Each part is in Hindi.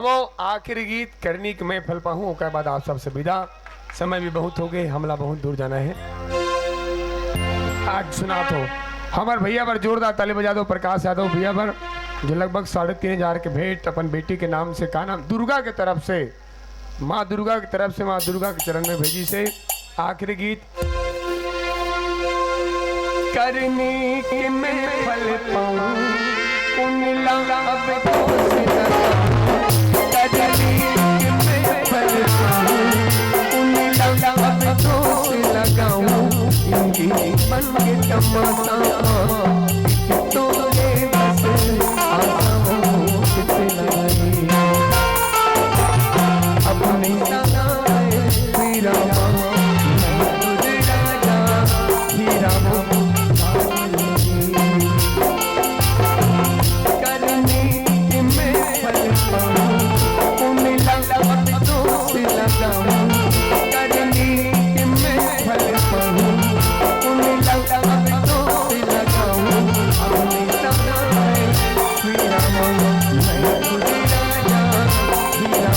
वो आखिरी गीत करनी कि मैं फल पाऊं उसके बाद आप सबसे विदा। समय भी बहुत हो गए, हमला बहुत दूर जाना है। आज सुना तो हमारे भैया पर जोरदार ताली बजा दो। प्रकाश यादव भैया पर जो लगभग 3,500 के भेंट अपन बेटी के नाम से का नाम दुर्गा के तरफ से, माँ दुर्गा की तरफ से, माँ दुर्गा के चरण में भेजी से आखिरी गीत करनी कि मैं फल पाऊं उन लगाव को से लगाऊं बन के तमाशा तो बस आसाओं किसे लगाई अब नहीं लगाए हीरा तुझे राजा हीरा करनी कि मैं फल पाऊं उन लगाओ से लगाऊं करनी कि मैं फल पाऊं उन लगाओ से लगाऊं अपने लगाए हीरा मैं तुझे राजा हीरा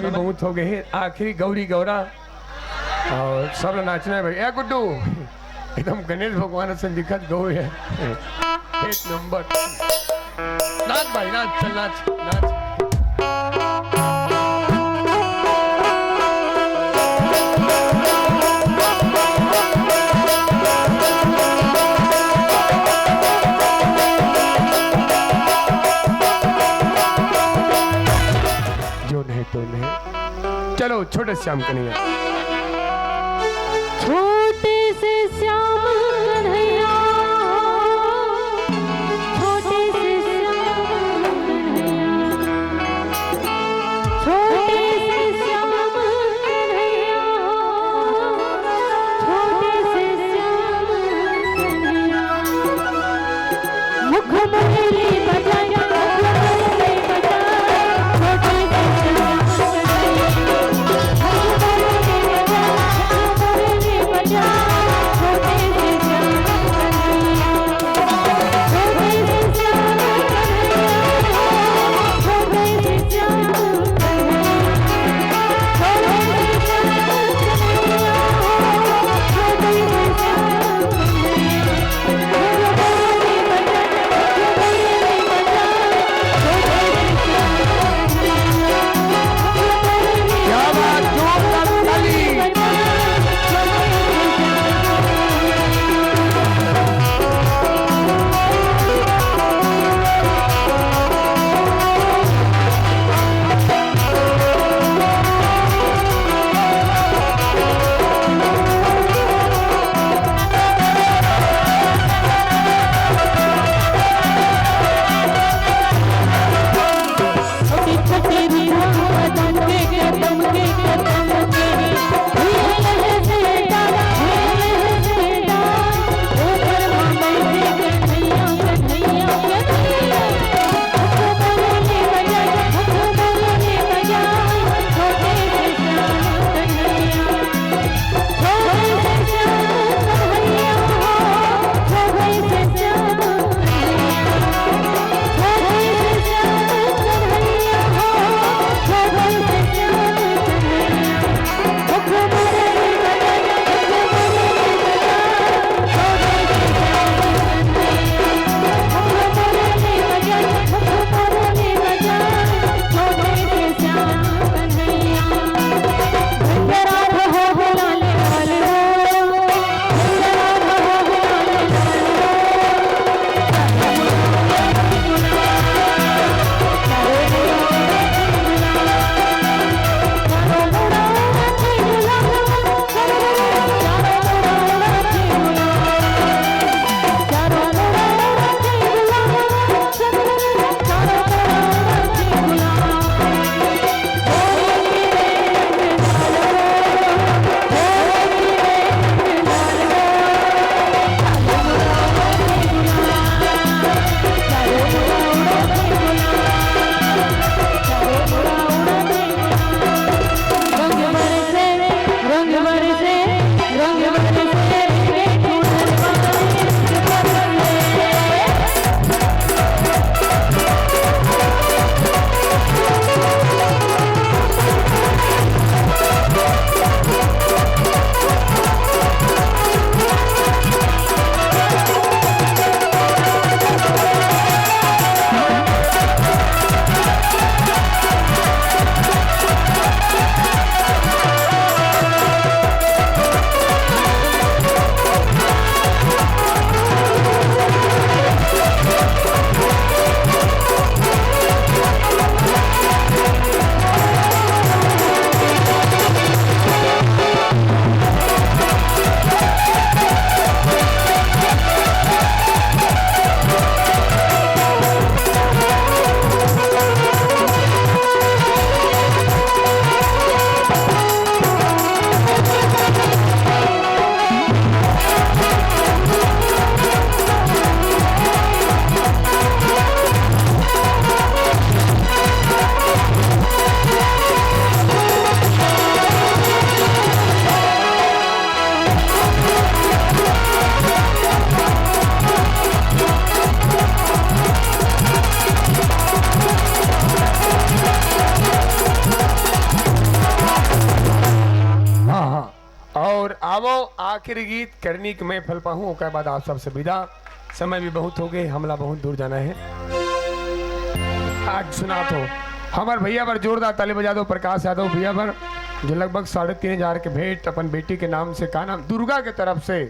बहुत हो गए। आखिरी गौरी गौरा और सब नाचना है भाई। ए गुड्डू एकदम गणेश भगवान से दिखत गौ है। एक नंबर नाच भाई नाच, चल नाच नाच। जो नहीं तो नहीं। चलो छोटे श्याम कन्हैया, छोटे से श्याम कन्हैया, छोटे से श्याम कन्हैया, छोटे से श्याम कन्हैया, छोटे से श्याम कन्हैया, मुख मुरली बजाया छोटे से एगो आखिरी गीत करनी कि मैं फल पाऊँ, उसके बाद आप सबसे विदा। समय भी बहुत हो गए, हमला बहुत दूर जाना है। आज सुना तो हमारे भैया पर जोरदार ताली बजा दो, प्रकाश यादव भैया पर, जो लगभग 3500 के भेंट अपन बेटी के नाम से, का नाम, दुर्गा के तरफ से